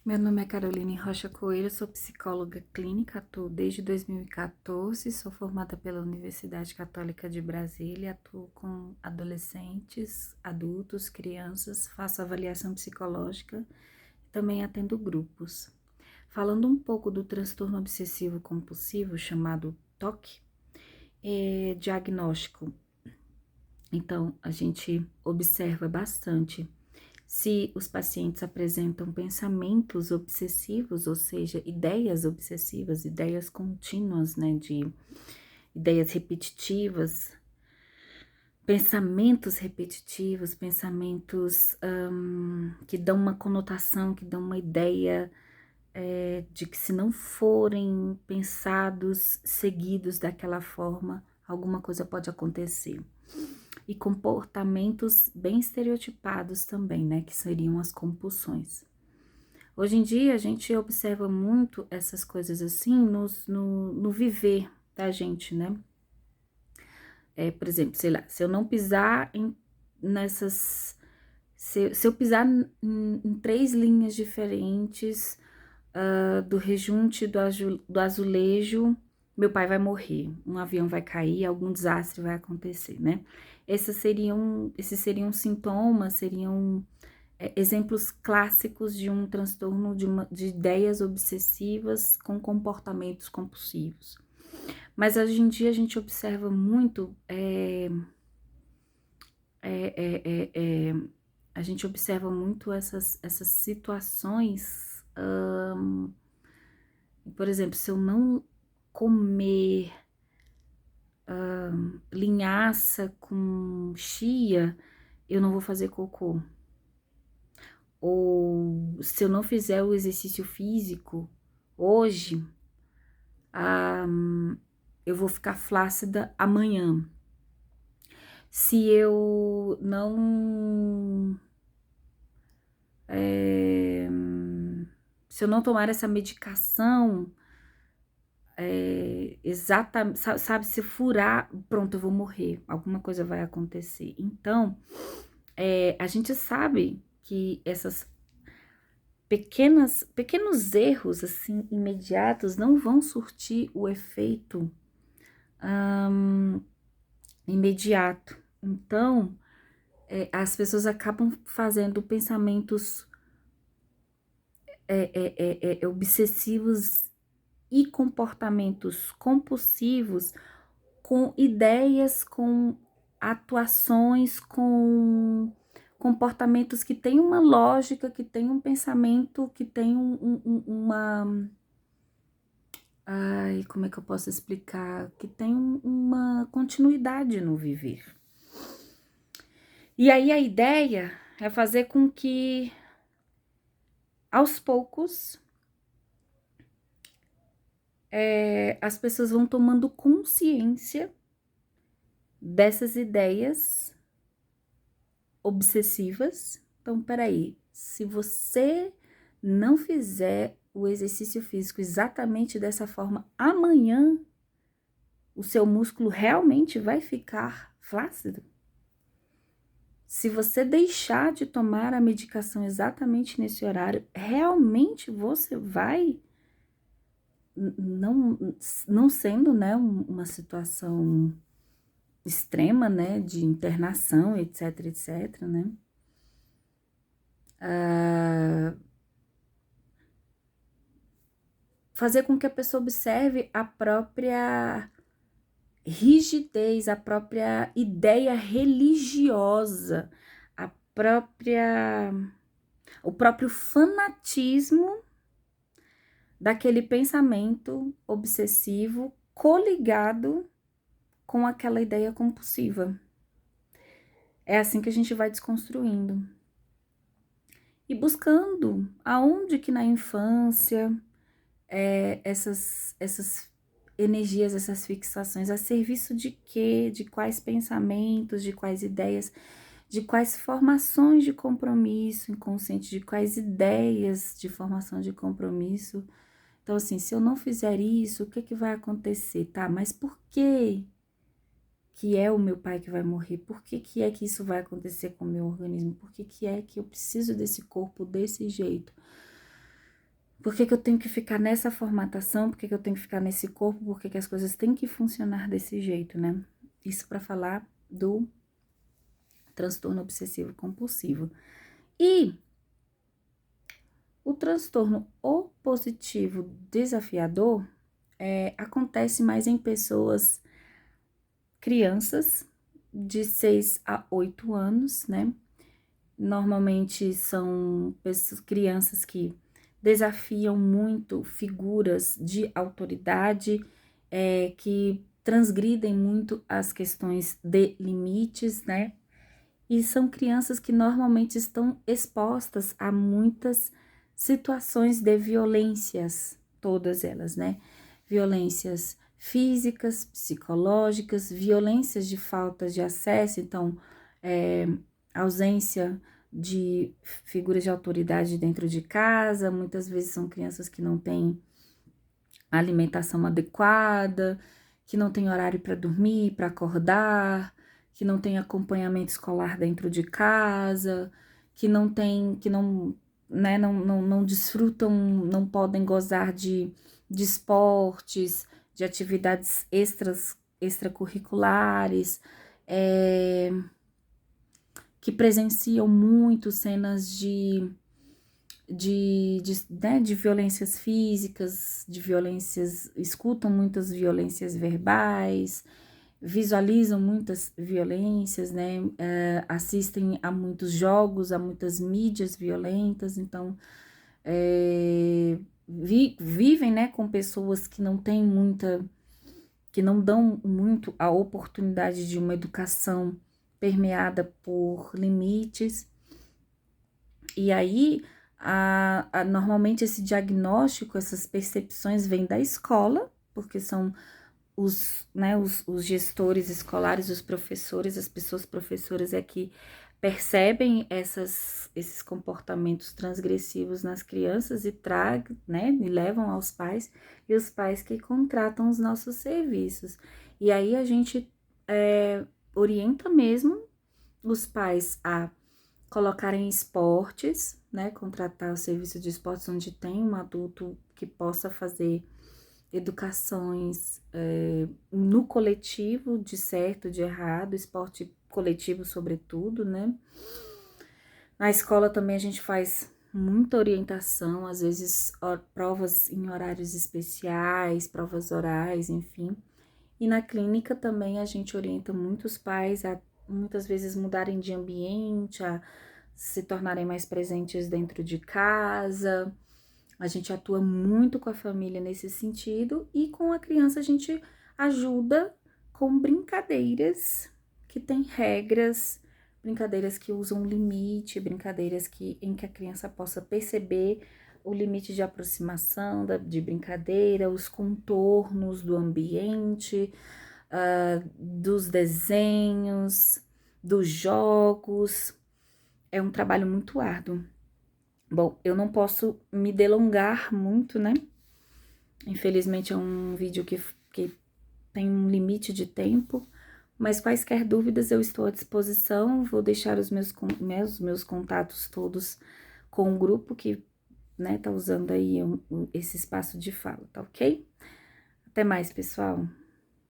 Meu nome é Caroline Rocha Coelho, sou psicóloga clínica, atuo desde 2014, sou formada pela Universidade Católica de Brasília, atuo com adolescentes, adultos, crianças, faço avaliação psicológica e também atendo grupos. Falando um pouco do transtorno obsessivo compulsivo, chamado TOC, é diagnóstico. Então, a gente observa bastante se os pacientes apresentam pensamentos obsessivos, ou seja, ideias obsessivas, ideias contínuas, né, de ideias repetitivas, pensamentos repetitivos, pensamentos que dão uma conotação, que dão uma ideia de que se não forem pensados, seguidos daquela forma, alguma coisa pode acontecer. E comportamentos bem estereotipados também, né, que seriam as compulsões. Hoje em dia, a gente observa muito essas coisas assim no viver da gente, né? Por exemplo, sei lá, se eu não pisar nessas... Se eu pisar em 3 linhas diferentes do rejunte do azulejo, meu pai vai morrer, um avião vai cair, algum desastre vai acontecer, né? Esses seriam sintomas, seriam exemplos clássicos de um transtorno de ideias obsessivas com comportamentos compulsivos. Mas hoje em dia a gente observa muito, a gente observa muito essas situações, por exemplo, se eu não comer linhaça com chia, eu não vou fazer cocô. Ou se eu não fizer o exercício físico hoje, eu vou ficar flácida amanhã. Se eu não... se eu não tomar essa medicação, exatamente, sabe, se furar, pronto, eu vou morrer, alguma coisa vai acontecer. Então, a gente sabe que essas pequenos erros, assim, imediatos, não vão surtir o efeito imediato. Então, as pessoas acabam fazendo pensamentos obsessivos e comportamentos compulsivos com ideias, com atuações, com comportamentos que têm uma lógica, que têm um pensamento, que têm uma... Ai, como é que eu posso explicar? Que tem uma continuidade no viver. E aí a ideia é fazer com que, aos poucos, as pessoas vão tomando consciência dessas ideias obsessivas. Então, peraí, se você não fizer o exercício físico exatamente dessa forma, amanhã o seu músculo realmente vai ficar flácido? Se você deixar de tomar a medicação exatamente nesse horário, realmente você vai, não sendo, né, uma situação extrema, né, de internação, etc, etc, né, fazer com que a pessoa observe a própria rigidez, a própria ideia religiosa, o próprio fanatismo daquele pensamento obsessivo coligado com aquela ideia compulsiva. É assim que a gente vai desconstruindo. E buscando aonde que na infância essas energias, essas fixações, a serviço de quê? De quais pensamentos, de quais ideias, de quais formações de compromisso inconsciente, de quais ideias de formação de compromisso. Então, assim, se eu não fizer isso, o que que vai acontecer, tá? Mas por que é o meu pai que vai morrer? Por que é que isso vai acontecer com o meu organismo? Por que é que eu preciso desse corpo desse jeito? Por que que eu tenho que ficar nessa formatação? Por que que eu tenho que ficar nesse corpo? Por que que as coisas têm que funcionar desse jeito, né? Isso para falar do transtorno obsessivo compulsivo. E o transtorno opositivo desafiador acontece mais em pessoas, crianças de 6 a 8 anos, né? Normalmente são crianças que desafiam muito figuras de autoridade, que transgridem muito as questões de limites, né? E são crianças que normalmente estão expostas a muitas situações de violências, todas elas, né? Violências físicas, psicológicas, violências de falta de acesso, então, ausência de figuras de autoridade dentro de casa, muitas vezes são crianças que não têm alimentação adequada, que não têm horário para dormir, para acordar, que não tem acompanhamento escolar dentro de casa, que não tem, que não, né, não desfrutam, não podem gozar de esportes, de atividades extracurriculares, que presenciam muito cenas de violências físicas, de violências, escutam muitas violências verbais, visualizam muitas violências, né? Assistem a muitos jogos, a muitas mídias violentas, então vivem, né, com pessoas que não têm muita, que não dão muito a oportunidade de uma educação permeada por limites. E aí, normalmente esse diagnóstico, essas percepções vêm da escola, porque são os gestores escolares, os professores, as pessoas professoras é que percebem esses comportamentos transgressivos nas crianças e e levam aos pais, e os pais que contratam os nossos serviços. E aí a gente orienta mesmo os pais a colocarem esportes, né, contratar o serviço de esportes onde tem um adulto que possa fazer educações no coletivo, de certo, de errado, esporte coletivo sobretudo, né? Na escola também a gente faz muita orientação, às vezes provas em horários especiais, provas orais, enfim. E na clínica também a gente orienta muitos pais a muitas vezes mudarem de ambiente, a se tornarem mais presentes dentro de casa. A gente atua muito com a família nesse sentido e com a criança a gente ajuda com brincadeiras que têm regras, brincadeiras que usam limite, brincadeiras em que a criança possa perceber o limite de aproximação de brincadeira, os contornos do ambiente, dos desenhos, dos jogos. É um trabalho muito árduo. Bom, eu não posso me delongar muito, né? Infelizmente é um vídeo que tem um limite de tempo, mas quaisquer dúvidas eu estou à disposição. Vou deixar os meus contatos todos com o grupo que, né, tá usando aí esse espaço de fala, tá ok? Até mais, pessoal!